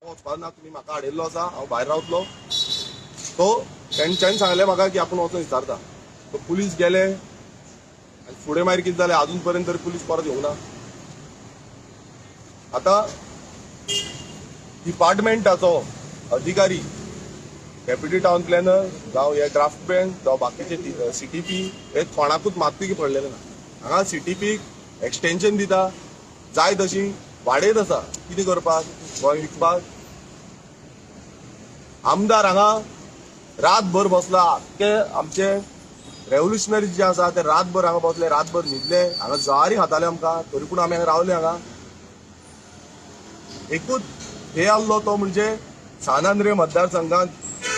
वचपाना तुम्ही म्हाका हाडिल्लो आसा, हांव भायर रावतलो. तो तेंच्यांनी सांगलें म्हाका की आपूण वचून विचारता. तो पुलीस गेले आनी फुडें मागीर कितें जालें अजून पर्यंत तरी पुलीस परत येवंक ना. आतां डिपार्टमेंटाचो अधिकारी, डेप्युटी टावन प्लॅनर जावं हे ड्राफ्टमॅन जावं बाकीचे सीटीपी हे कोणाकूच मातूय पडलेले ना. हांगा सीटीपीक एक्सटेंशन दिता, जाय तशी वाडयत आसा. कितें करपाक, गोंय विकपाक? आमदार हांगा रातभर बसला. ते आमचे रेव्होल्युशनरी जे आसा ते रातभर हांगा बसले, रातभर न्हिदले, हांगा जळारी खाताले आमकां, तरी पूण आमी हांगा रावले. हांगा एकूच हे आसलो तो म्हणजे सानांद्रे मतदारसंघात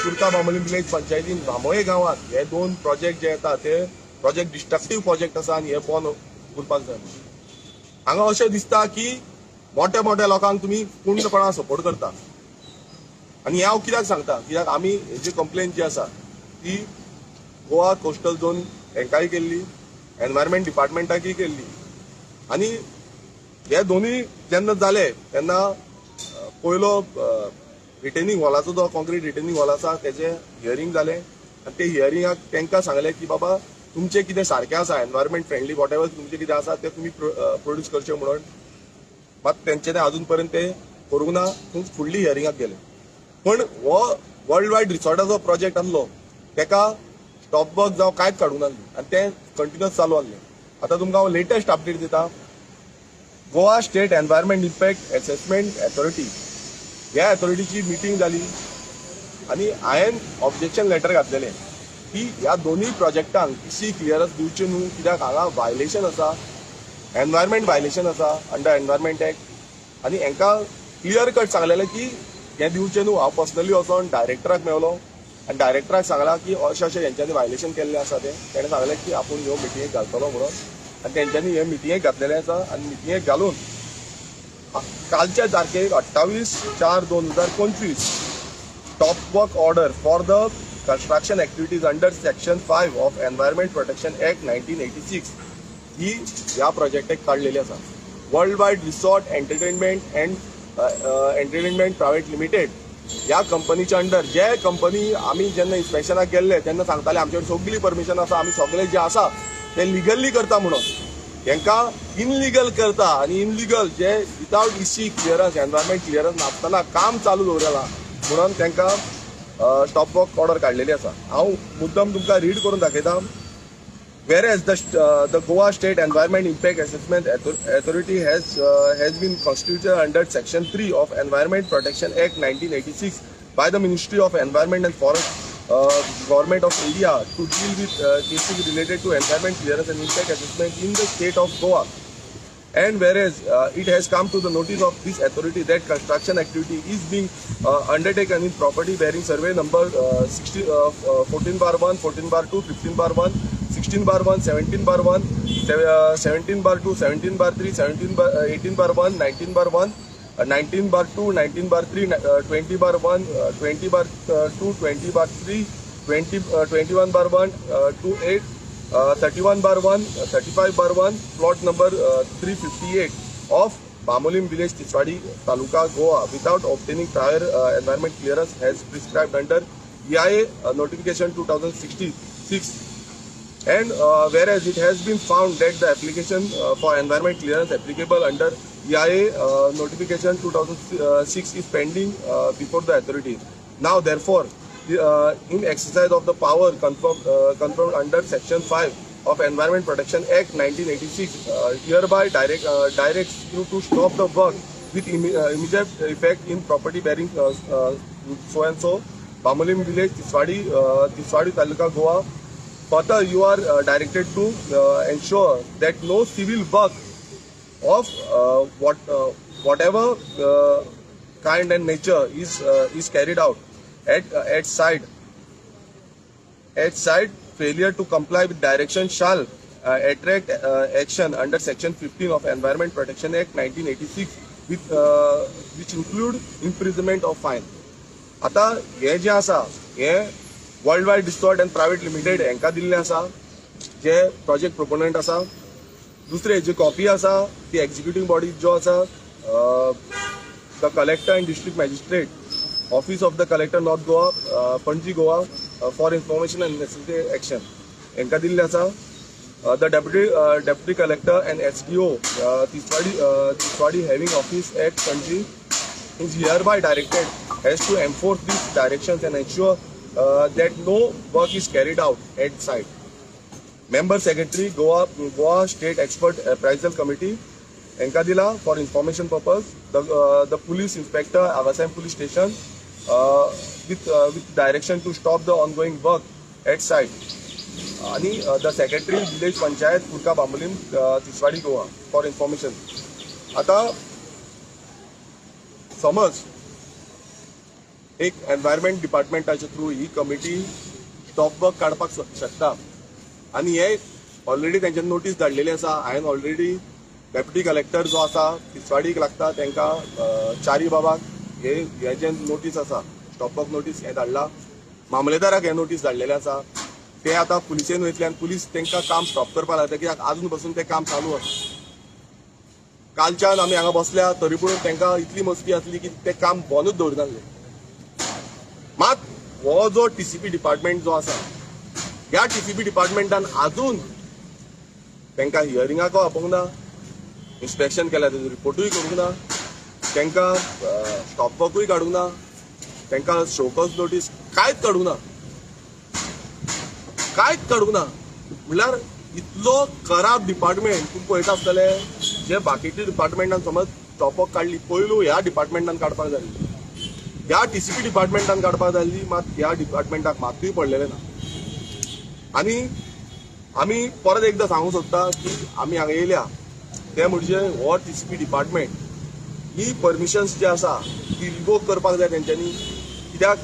कुर्ता बांबोलीम विलेज पंचायतीन बांबोये गांवांत हे 2 प्रोजेक्ट जे येता ते प्रोजेक्ट डिस्ट्रक्टिव्ह प्रोजेक्ट आसा आनी हे बंद उरपाक जाय. हांगा अशें दिसता की मोठ्या मोठ्या लोकांक तुम्ही पूर्णपणान सपोर्ट करता. आनी हांव कित्याक सांगता, कित्याक आमी हेजी कंप्लेन जी आसा ती गोवा कोस्टल झोन हेंकाय केल्ली, एनवायरमेंट डिपार्टमेंटाकय केल्ली. आनी हे दोनूय जेन्ना जाले तेन्ना पयलो रिटेनिंग वॉलाचो जो कॉन्क्रीट रिटेनिंग वॉल आसा तेजे हियरींग जालें आनी ते हियरिंगाक तांकां सांगलें की बाबा तुमचें कितें सारकें आसा, एनवायरमेंट फ्रेंडली वॉट एवर तुमचें कितें आसा तें तुमी प्रोड्यूस करचें म्हणून. मात तेंच्यांनी अजून पर्यंत ते करूंक ना. फुडली हियरिंगाक गेले. पण हो वर्ल्ड वायड रिसॉर्टाचो प्रोजेक्ट आसलो तेका स्टॉप वर्क जावं कांयच काडूंक नासली आनी तें कंटिन्युअस चालू आसलें. आतां तुमकां हांव लेटेस्ट अपडेट दिता. Goa state environment impact assessment authority ह्या ऑथॉरिटीची मिटींग जाली आनी हांवें ऑब्जेक्शन लेटर घातलेलें की ह्या दोनूय प्रोजेक्टांक इसी क्लियरन्स दिवचें न्हू, कित्याक हांगा वायलेशन आसा, एनवायरमेंट वायलेशन आसा अंडर एनवायरमेंट एक्ट. आनी हांकां क्लियर कट सांगलेलें की हें दिवचें न्हू. हांव पर्सनली वचोन डायरेक्टराक मेळलो आनी डायरेक्टराक सांगलां की अशें अशें हेंच्यांनी वायलेशन केल्लें आसा तें. तेणें सांगलें की आपूण ह्यो मिटिंगेक घालतलो म्हणून आनी तेंच्यांनी हे मिटिंगेक घातलेलें आसा. आनी मिटिंगेक घालून कालच्या तारखेक 28/4/2025 stop work order for the construction activities under section 5 of Environment Protection Act 1986 ही ह्या प्रोजेक्टाक काढलेली आसा. World wide resort entertainment and entertainment private limited ह्या कंपनीच्या अंडर जे कंपनी आमी जेन्ना इन्स्पेक्शनाक गेल्ले तेन्ना सांगताले आमचे सगळी परमिशन आसा, आमी सगळे जे आसा ते लिगली करता म्हणून. हांकां इनलिगल करता आनी इनलिगल जे विदाउट इसी क्लियरन्स एनवायरमेंट क्लियरन्स नासतना काम चालू दवरला म्हणून तांकां स्टॉप वर्क ऑर्डर काढलेली आसा. हांव मुद्दम तुमकां रीड करून दाखयता. Whereas the Goa State Environment Impact Assessment Authority has been constituted under Section 3 of Environment Protection Act 1986 by the Ministry of Environment and Forest Government of India to deal with cases related to environment clearance and impact assessment in the state of Goa. And whereas it has come to the notice of this authority that construction activity is being undertaken in property bearing survey number 14/1, 14/2, 15/1, 16/1, 17/1, 17/2, 17/3, 18/1, 19/1, 19/2, 19/3, 20/1, 20/2, 20/3, 21/1, 28, 31/1, 35/1, plot number 358 of Bamolim village, Tiswadi Taluka, Goa, without obtaining prior environment clearance as prescribed under EIA notification 2066. And whereas it has been found that the application for environment clearance applicable under EIA notification 2006 is pending before the authorities. Now therefore, in exercise of the power confirmed under Section 5 of Environment Protection Act 1986, hereby directs you to stop the work with immediate effect in property bearing so and so Bamolim village, Tiswadi Taluka, Goa. Further, you are directed to ensure that no civil work of whatever kind and nature is carried out at site. Failure to comply with direction shall attract action under Section 15 of Environment Protection Act 1986, which include imprisonment of fine. आता हे जे आसा हे world wide resort end private limited हांकां दिल्लें आसा, जे project प्रोपोनंट आसा. दुसरे जी कॉपी आसा ती एक्झिक्युटीव बॉडी जो आसा the collector and district magistrate, office of the collector North Goa, Panji Goa, for information and necessary action. Enka दिल्ले आसा. The deputy collector and SDO Tiswadi having office at Panji is hereby directed as to enforce these directions and ensure that no work is carried out at site. Member Secretary Goa State Expert Appraisal Committee, Enkadila, for information purpose. The police inspector Avasam Police Station with direction to stop the ongoing work at site. And the Secretary Village Panchayat Kurka Bambolim Tiswadi Goa for information. आता समज एक environment डिपार्टमेंटाच्या through ही committee stop work काडपाक शकता आणि हे already त्यांच्या notice धाडलेली आसा. हांवें ऑलरेडी डेप्युटी कलेक्टर जो आसा तिसवाडीक लागता तांकां चारी बाबाक हे जे नोटीस आसा स्टॉप वर्क नोटीस हे धाडला. मामलेदाराक हे नोटीस धाडलेले आसा. ते आता पुलिसेन वयतले आनी पुलीस तांकां काम स्टॉप करपाक लागता कित्याक आजून पासून ते काम चालू आसा. कालच्यान आमी हांगा बसल्या तरी पूण तांकां इतली मस्ती आसली की ते काम बंदूच दवरनासले. मात हो जो टीसीपी डिपार्टमेंट जो आसा ह्या टीसीपी डिपार्टमेंटान आजून तांकां हियरिंगाक आपोवंक ना, इन्स्पेक्शन केल्या तेजो रिपोर्टूय करूंक ना, तांकां स्टॉप वर्कूय काडूंक ना, तांकां शोकॉज नोटीस कांयच काडूंक ना. म्हणल्यार इतलो खराब डिपार्टमेंट तुम्ही पळयता आसतले. जे बाकीच्या डिपार्टमेंटान समज स्टॉप वर्क काडली पयलू ह्या डिपार्टमेंटान काडपाक जाय, ह्या टीसीपी डिपार्टमेंटान काडपाक जाल्ली, मात ह्या डिपार्टमेंटाक मातूय पडलेले ना. आनी आमी परत एकदां सांगूं सोदता की आमी हांगा येयल्या ते म्हणजे हो टीसीपी डिपार्टमेंट ही परमिशन्स जे आसा ती रिवोक करपाक जाय तेंच्यांनी. कित्याक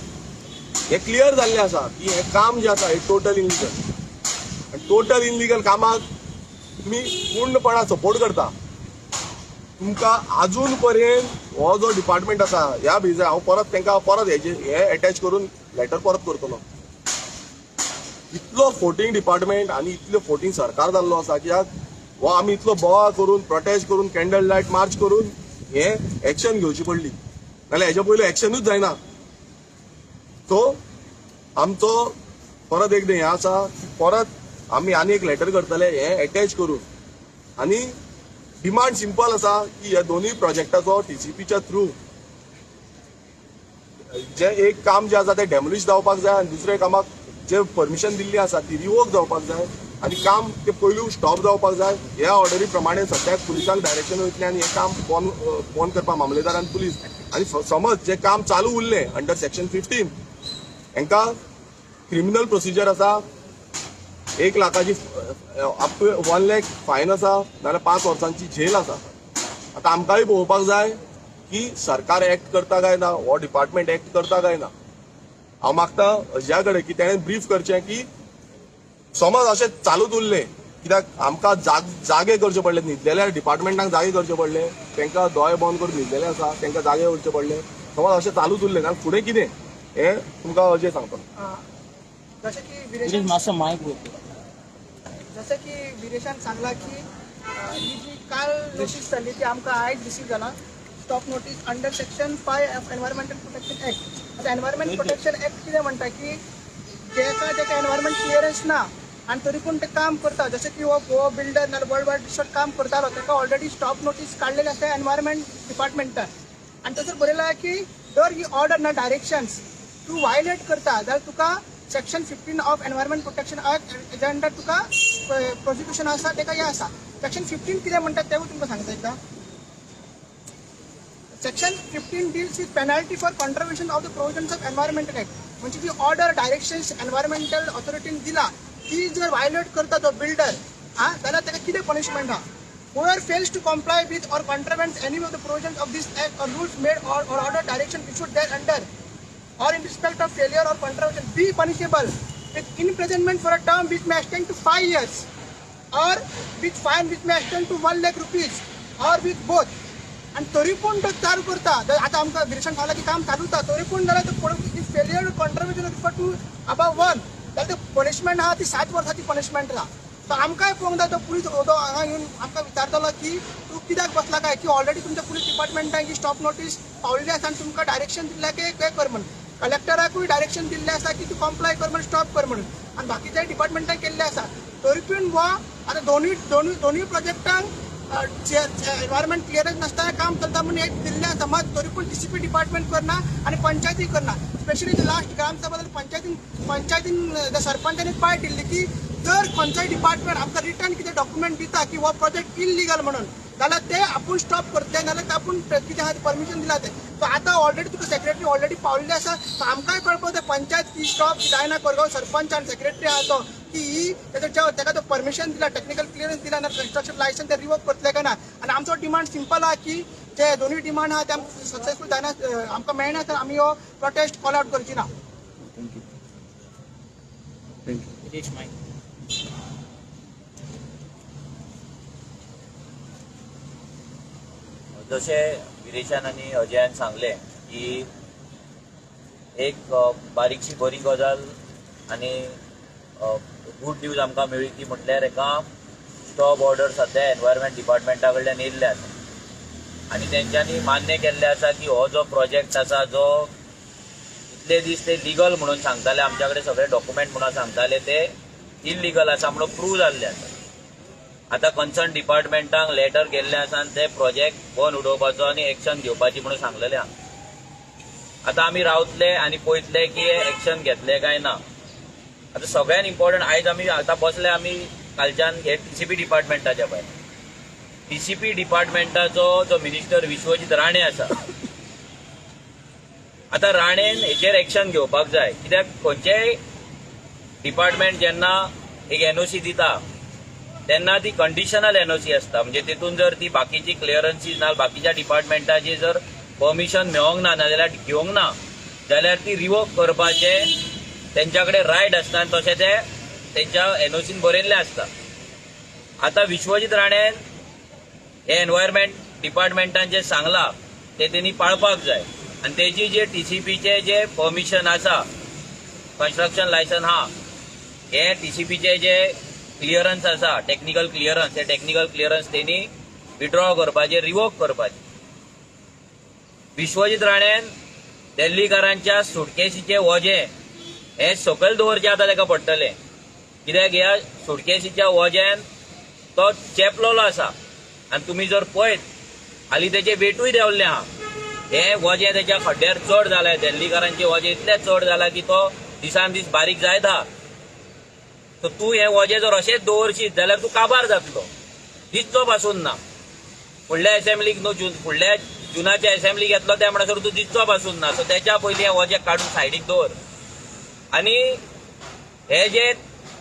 हे क्लियर जाल्लें आसा की हे काम जे आसा हे टोटल इनलिगल. आनी टोटल इनलिगल कामाक तुमी पूर्णपणान सपोर्ट करता. तुमकां आजून पर्यंत हो जो डिपार्टमेंट आसा ह्या बेजार हांव परत तांकां परत हे अटॅच करून लेटर परत करतलो. इतलो फोटींग डिपार्टमेंट आनी इतलो फोटींग सरकार जाल्लो आसा कित्याक हो आमी इतलो बोवाळ करून प्रोटेस्ट करून कॅन्डल लायट मार्च करून हे एक्शन घेवची पडली, नाल्यार हेच्या पयलीं एक्शनूच जायना. सो आमचो परत एकदां हें आसा की परत आमी आनी एक लेटर करतले हे अटॅच करून. आनी डिमांड सिंपल आसा की ह्या दोनूय प्रोजेक्टाचो टीसीपीच्या थ्रू जे एक काम जे आसा ते डेमोलिश जावपाक जाय आनी दुसऱ्या कामाक जे परमिशन दिल्ली आसा ती रिवोक जावपाक जाय आनी काम ते पयलू स्टॉप जावपाक जाय. ह्या ऑर्डरी प्रमाणे सद्याक पुलिसांक डायरेक्शन वयतलें आनी हें काम बंद करपाक मामलेदार आनी पुलीस. आनी समज जे काम चालू उरलें अंडर सेक्शन 15 हांकां क्रिमिनल प्रोसिजर आसा, 1 लाखाची अप टू 1 लाख फायन आसा, नाल्यार 5 वर्सांची जेल आसा. आतां आमकांय पळोवपाक जाय की सरकार एक्ट करता काय ना, हो डिपार्टमेंट एक्ट करता काय ना. हांव मागता अज्या कडेन की तेणें ब्रीफ करचें की समज अशें चालूच उरलें कित्याक आमकां जागे करचे पडले, न्हिदलेल्या डिपार्टमेंटांक जागे करचे पडले, तांकां दोळे बंद करून न्हिदलेले आसा तांकां जागे करचे पडले. समज अशें चालूच उरलें जाल्यार फुडें कितें हें तुमकां अजय सांगता. जसं की मातसो मायक जसं की विरेशान सांगला की ही जी काल नोटीस जाल्ली ती आमकां आयज रिसीव जाला. Stop notice under section 5 of environmental protection act. आता एनवायरमेंट प्रोटेक्शन एक्ट कितें म्हणटा की जेका एनवायरमेंट क्लियरन्स ना आनी तरी पूण ते काम करता, जशें की हो बिल्डर नाल्यार वर्ल्ड वायड रिसॉर्ट काम करतालो ताका ऑलरेडी स्टॉप नोटीस काडलेली आसा एनवायरमेंट डिपार्टमेंटान. आनी थंयसर बरयला की जर ही ऑर्डर ना डायरेक्शन्स तूं वायलेट करता जाल्यार तुका section 15 of environment protection act हेच्या अंडर तुका प्रोसिक्युशन आसा तेका हें आसा. सेक्शन 15 कितें म्हणटा तेवूय तुमकां सांगता एकदां. Section 15 deals with penalty for contribution of the provisions of environmental act. म्हणजे जी ऑर्डर डायरेक्शन्स एनवायरमेंटल ऑथॉरिटीन दिला ती जर वायलेट करता तो बिल्डर जाल्यार ताका कितें पनिशमेंट आहा. whoever fails to comply with or contravenes any of the provisions of this act or rules made or order direction issued thereunder or in respect of failure or contravention be punishable with imprisonment for a term which may extend to 5 years or with fine which may extend to 1 lakh rupees or with both. आणि तरी पूण तो चालू करता. आता आमकां विरेशान सांगला की काम चालू उरता तरी पूण जाल्यार तो failure contribution refer to above 1 जाल्यार ते पनिशमेंट आहा ती 7 वर्सांची पनिशमेंट आहा. तर आमकांय पळोवंक जाय तो पुलीस ओदो हांगा येवन आमकां विचारतलो की तूं कित्याक बसला काय की ऑलरेडी तुमच्या पुलीस डिपार्टमेंटान जी स्टॉप नोटीस पावलेली आसा आनी तुमकां डायरेक्शन दिल्लें की हें कर म्हणून कलेक्टराकूय डायरेक्शन दिल्लें आसा की तूं कम्प्लाय कर म्हणून स्टॉप कर म्हणून आनी बाकीच्या डिपार्टमेंटान केल्लें आसा तरी पूण हो आतां दोनूय प्रोजेक्टांक एनवायरमेंट क्लियरन्स नासतना काम चलता म्हणून एक दिल्लें आसा मात तरी पूण DCP डिपार्टमेंट करना आनी पंचायती करना स्पेशली लास्ट ग्रामसभा पंचायतीन सरपंचांनी पाय दिल्ली की जर खंयचोय डिपार्टमेंट आमकां रिटर्न कितें डॉक्युमेंट दिता की हो प्रोजेक्ट इल्लिगल म्हणून जाल्यार ते आपूण स्टॉप करतले नाल्यार आपूण कितें आहा परमिशन दिला ते सो आतां ऑलरेडी तुका सेक्रेटरी ऑलरेडी पावल्ले आसा सो आमकांय कळपाक जाय पंचायत की स्टॉप जायना कोरगांव सरपंच आनी सेक्रेटरी आहा तो की ही ताका तो परमिशन दिला टेक्निकल क्लियरन्स दिला ना कन्स्ट्रक्शन लायसन्स ते रिवोक करतले काय ना आनी आमचो डिमांड सिंपल आहा की जे दोनूय डिमांड आहा ते आमकां सक्सेसफूल जायना आमकां मेळना तर आमी हो प्रोटेस्ट कॉल आउट करची ना. जशें विरेशान आनी अजयान सांगलें की एक बारीकशी बरी गजाल आनी गूड न्यूज आमकां मेळ्ळी ती म्हटल्यार एका स्टॉप ऑर्डर सद्या एनवायरमेंट डिपार्टमेंटा कडल्यान येयल्ले आसा आनी तेंच्यांनी मान्य केल्लें आसा की हो जो प्रोजेक्ट आसा जो इतले दीस ते लिगल म्हणून सांगताले आमच्या कडेन सगळे डॉक्युमेंट म्हणून सांगताले ते इल्लिगल आसा म्हणून प्रूव जाल्ले आसा. आतां कन्सर्न डिपार्टमेंटाक लेटर गेल्लें आसा आनी ते प्रोजेक्ट बंद उडोवपाचो आनी एक्शन घेवपाची म्हणून सांगलेलें आहा. आतां आमी रावतले आनी पळयतले की हे एक्शन घेतले काय ना. आतां सगळ्यान इम्पॉर्टंट आयज आमी आतां बसले आमी कालच्यान हे DCP डिपार्टमेंटाच्या भायर DCP डिपार्टमेंटाचो जो मिनिस्टर विश्वजीत राणे आसा आतां राणेन हेचेर एक्शन घेवपाक जाय कित्याक खंयचेय डिपार्टमेंट जेन्ना एक NOC दिता तेन्ना ती कंडिशनल NOC आसता म्हणजे तेतून जर ती बाकीची क्लियरन्सीज ना बाकीच्या डिपार्टमेंटाची जर परमिशन मेळोंक ना नाजाल्यार घेवंक ना जाल्यार ती रिवोक करपाचे तेंच्या कडेन रायट आसता आनी तशें ते तेंच्या NOCन बरयल्लें आसता. आतां विश्वजीत राणेन हे एनवायरमेंट डिपार्टमेंटान जे सांगलां ते तेणी पाळपाक जाय आनी तेजी जे TCPचे जे परमिशन आसा कन्स्ट्रक्शन लायसन्स आहा हे TCPचे जे क्लियरन्स आसा टेक्निकल क्लियरन्स हे टेक्निकल क्लियरन्स तेणी विड्रॉ करपाचे रिवोक करपाचे. विश्वजीत राणेन दिल्लीकारांच्या सुटकेसीचे वजें हे सकयल दवरचें आतां ताका पडटलें कित्याक ह्या सुटकेसीच्या वज्यान तो चेपलोलो आसा आनी तुमी जर पळयत हालीं तेचे वेटूय देंवल्लें आहा. हे वजें तेच्या खड्ड्यार चड जालें दिल्लीकारांचें वजें इतलें चड जालां की तो दिसान दीस बारीक जायत आहा. सो तूं हें वजें जर अशेंच दवरशीत जाल्यार तूं काबार जातलो दिसचो पासून ना. फुडल्या असेंब्लीक न्हू फुडल्या जुनाच्या असेंब्लीक येतलो त्या म्हणसर तूं दिसचो पासून ना. सो तेच्या पयलीं हें वजें काडून सायडीक दवर आनी हे जे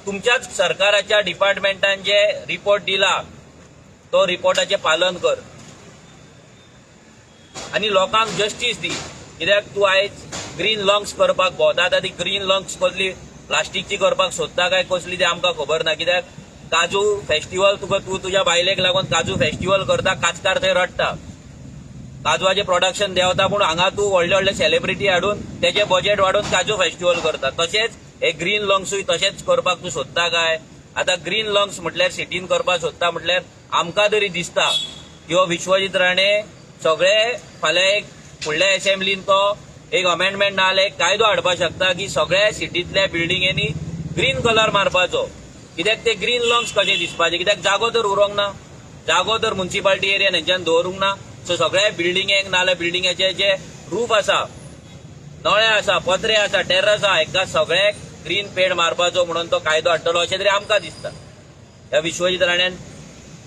तुमच्याच सरकाराच्या डिपार्टमेंटान जे रिपोर्ट दिला तो रिपोर्टाचें पालन कर आनी लोकांक जस्टीस दी. कित्याक तूं आयज ग्रीन लंग्स करपाक भोंवता आतां ती ग्रीन लंग्स कसली प्लास्टीकची करपाक सोदता काय कसली ती आमकां खबर ना. कित्याक काजू फेस्टिवल तूं तुज्या बायलेक लागून काजू फेस्टिवल करता काचकार थंय रडटा काजवाचें प्रोडक्शन देंवता पूण हांगा तूं व्हडले व्हडले सेलिब्रिटी हाडून तेजें बजेट वाडोवन काजू फेस्टिवल करता. तशेंच हे ग्रीन लंग्सूय तशेंच करपाक तूं सोदता काय. आतां ग्रीन लंग्स म्हटल्यार सिटीन करपाक सोदता म्हटल्यार आमकां तरी दिसता की हो विश्वजीत राणे सगळे फाल्यां एक फुडल्या असेंब्लीन तो एक अमेंडमेंट नाल्यार एक कायदो हाडपाक शकता की सगळ्या सिटींतल्या बिल्डिंगेनी ग्रीन कलर मारपाचो. कित्याक ते ग्रीन लंग्स कशे दिसपाचे कित्याक जागो तर उरोंक ना जागो तर म्युनिसिपालिटी एरियान हेंच्यान दवरूंक ना. सो सगळ्या बिल्डिंगेक नाल्यार बिल्डिंगेचे जे रूफ आसा नळे आसा पत्रे आसा टेरस आहा हेका सगळ्याक ग्रीन पेंट मारपाचो म्हणून तो कायदो हाडटलो अशें तरी आमकां दिसता. ह्या विश्वजीत राण्यान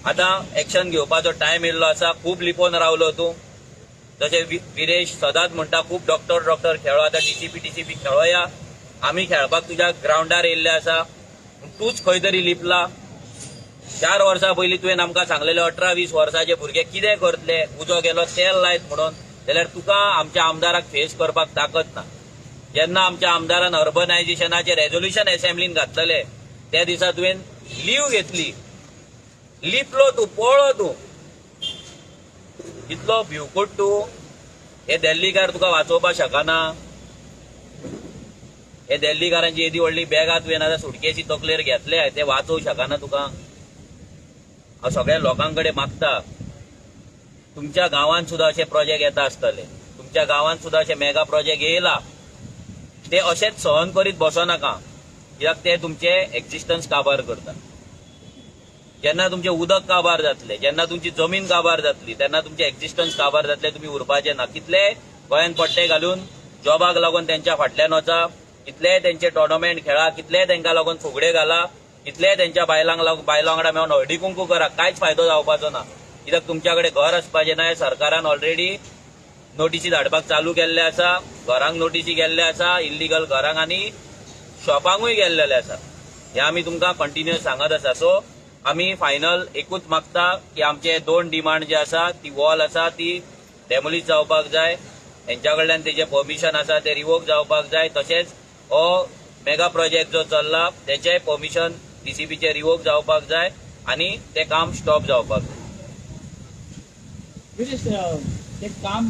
आतां एक्शन घेवपाचो टायम येयल्लो आसा. खूब लिपोवन रावलो तूं जशें विरेश सदांच म्हणटा खूब डॉक्टर खेळो आतां DCP खेळोया आमी खेळपाक तुज्या ग्रावंडार येयल्ले आसा तूंच खंय तरी लिपला. 4 वर्सां पयलीं तुवें आमकां सांगलेले 18-20 वर्साचे भुरगे कितें करतले उजो गेलो तेल लायत म्हणून जाल्यार तुका आमच्या आमदाराक फेस करपाक ताकत ना. जेन्ना आमच्या आमदारान अर्बनायझेशनाचे रेझोल्युशन असेंब्लीन घातलेले त्या दिसा तुवें लीव घेतली लिपलो तूं पळो तूं इतलो भिवकूट तूं हे दिल्लीकार तुका वाचोवपाक शकना. हे दिल्लीकारांची येदी व्हडली बॅगा तुवें आतां सुटकेसी तकलेर घेतले ते वाचोवंक शकना तुका. हांव सगळ्या लोकांकडे मागता, तुमच्या गांवांत सुद्धा असे प्रोजेक्ट येता आसतले, तुमच्या गांवांत सुद्धा असे मेगा प्रोजेक्ट येयला, ते अशेच सहन करीत बसनाका, कित्याक ते तुमचे एक्झिस्टन्स काबार करता. जेन्ना तुमचे उदक काबार जातले, जेन्ना तुमची जमीन काबार जातली, तेन्ना तुमचे एक्झिस्टन्स काबार जातले, तुम्ही उरपाचे ना. कितले गोंयांत पट्टे घालून जॉबाक लागून त्यांच्या फाटल्यान वचा, कितले तेंचे टोर्नामेंट खेळा, कितले तेंका लागून फुगडे घाला, कितले तेंच्या बायलांक वांगडा मेळून हळदी कुंकू करा, कांयच फायदो जावपाचो ना. कित्याक तुमच्याकडे घर आसपाचें ना. सरकारान ऑलरेडी नोटीसी धाडपाक चालू केल्ले आसा, घरांक नोटीसी गेल्ले आसा, इल्लीगल घरांक आनी शॉपांकूय गेल्लेले आसा. हे आमी तुमकां कंटिन्युअस सांगत आसा. सो आमी फायनल एकूच मागता की आमचे 2 डिमांड जे आसा, ती वॉल आसा ती डेमोलिश जावपाक जाय, हेंच्या कडल्यान तेजे परमिशन आसा ते रिवोक जावपाक जाय. तशेंच हो मेगा प्रोजेक्ट जो चल्ला तेचे परमिशन DCPचे रिवोक जावपाक जाय आनी ते काम स्टॉप जावपाक जाय. गिरीश, ते काम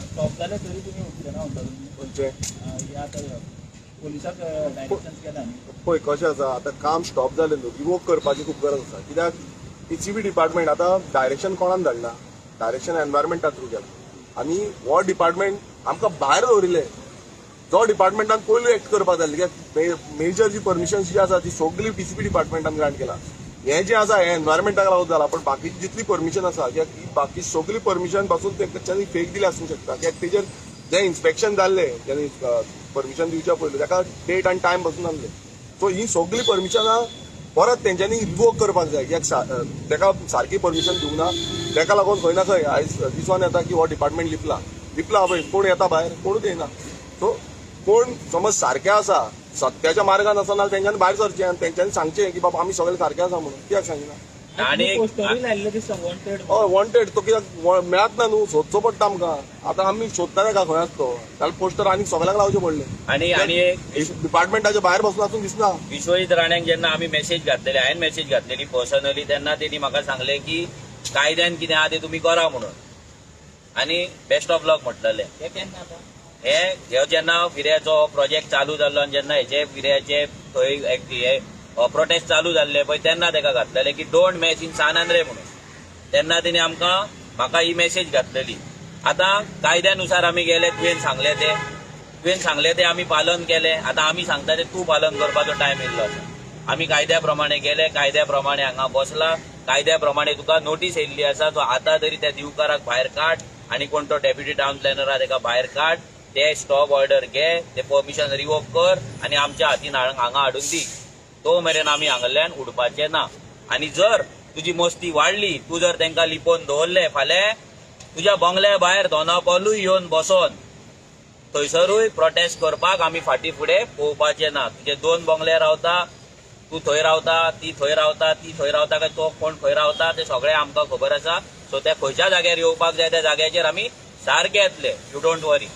स्टॉप जालें तरी तुमी उठले ना म्हणटा तुमी? म्हणजे हे आतां पोलिसाक डायरेक्शन केला न्ही. पळय कशें आसा, आतां काम स्टॉप जालें न्हू, रिवोक करपाची खूब गरज आसा. कित्याक PCB डिपार्टमेंट आतां डायरेक्शन कोणान धाडला, डायरेक्शन एनवायरमेंटा थ्रू केला आनी हो डिपार्टमेंट आमकां भायर दवरिल्ले. जो डिपार्टमेंटान पयलीं एक्ट करपाक जाय, कित्याक मेजर जी परमिशन जी आसा ती सगळी PCB डिपार्टमेंटान ग्रांट केला. हे जे आसा हे एनवायरमेंटाक लागून जाला, पण बाकीची जितली परमिशन आसा, कित्याक ही बाकी सगळी परमिशन पासून तेंच्यांनी फेक दिली आसूंक शकता. कित्याक तेजेर जे इन्स्पेक्शन जाल्ले जेन्ना परमिशन दिवच्या पयलीं ताका डेट आनी टायम पासून आसले. सो ही सगळी परमिशनां परत तेंच्यांनी रिवोक करपाक जाय, कित्याक ताका सारकी परमिशन दिवंक ना. ताका लागून खंय ना खंय आयज दिसून येता की हो डिपार्टमेंट लिपला पळय, कोण येता भायर, कोणूच येना. सो कोण समज सारके आसा, सत्याच्या मार्गान आसना, तेंच्यांनी भायर सरचें आनी तेंच्यांनी सांगचें की बाबा आमी सगळे सारके आसा म्हणून. कित्याक सांगिना? आणि पोस्टरूय लायिल्ले दिसता वॉन्टेड. हय वॉन्टेड. तो कित्याक मेळत ना न्हू, सोदचो पडटा आमकां. आतां आमी सोदता काय खंय आसा तो, जाल्यार पोस्टर आनी सगळ्यांक लावचे पडले. आणि डिपार्टमेंटाच्या भायर बसून आसून दिसना. विश्वजीत राण्याक जेन्ना आमी मेसेज घातलेली, हांवें मेसेज घातलेली पर्सनली, तेन्ना तेणी म्हाका सांगले की कायद्यान कितें आहा तें तुमी करा म्हणून, आनी बेस्ट ऑफ लक म्हटलेले. हे केन्ना आतां? हे जेन्ना फिऱ्याचो प्रोजेक्ट चालू जाल्लो आनी जेन्ना हेचे फिऱ्याचे थंय प्रोटेस्ट चालू जाल्ले पळय, तेन्ना ताका घातलेले की don't match in San Andre म्हणून. तेन्ना तेणी म्हाका ही मेसेज घातलेली. आतां कायद्यानुसार आमी गेले, तुवें सांगले ते आमी पालन केले. आतां आमी सांगता ते तूं पालन करपाचो टायम येयल्लो आसा. आमी कायद्या प्रमाणे गेले, कायद्या प्रमाणे हांगा बसला, कायद्या प्रमाणे तुका नोटीस येयल्ली आसा. तो आतां तरी त्या दिवकाराक भायर काड आनी कोण तो डेप्युटी टावन प्लॅनर आहा ताका भायर काड, ते स्टॉप ऑर्डर घे, ते परमिशन रिवोक कर आनी आमच्या हातीन हांगा हाडून दी. तो मेरेन आमी हांगल्यान उडपाचे ना. आनी जर तुजी मस्ती वाडली, तूं जर तांकां लिपोवन दवरले, फाल्यां तुज्या बंगल्या भायर दोनापावलूय येवन बसोन थंयसरूय प्रोटेस्ट करपाक आमी फाटीं फुडें पळोवपाचे ना. तुजे 2 बंगले रावता, तूं थंय रावता, ती थंय रावता, ती थंय रावता काय तो कोण खंय रावता ते सगळें आमकां खबर आसा. सो ते खंयच्या जाग्यार येवपाक जाय त्या जाग्याचेर आमी सारके येतले. You don't worry.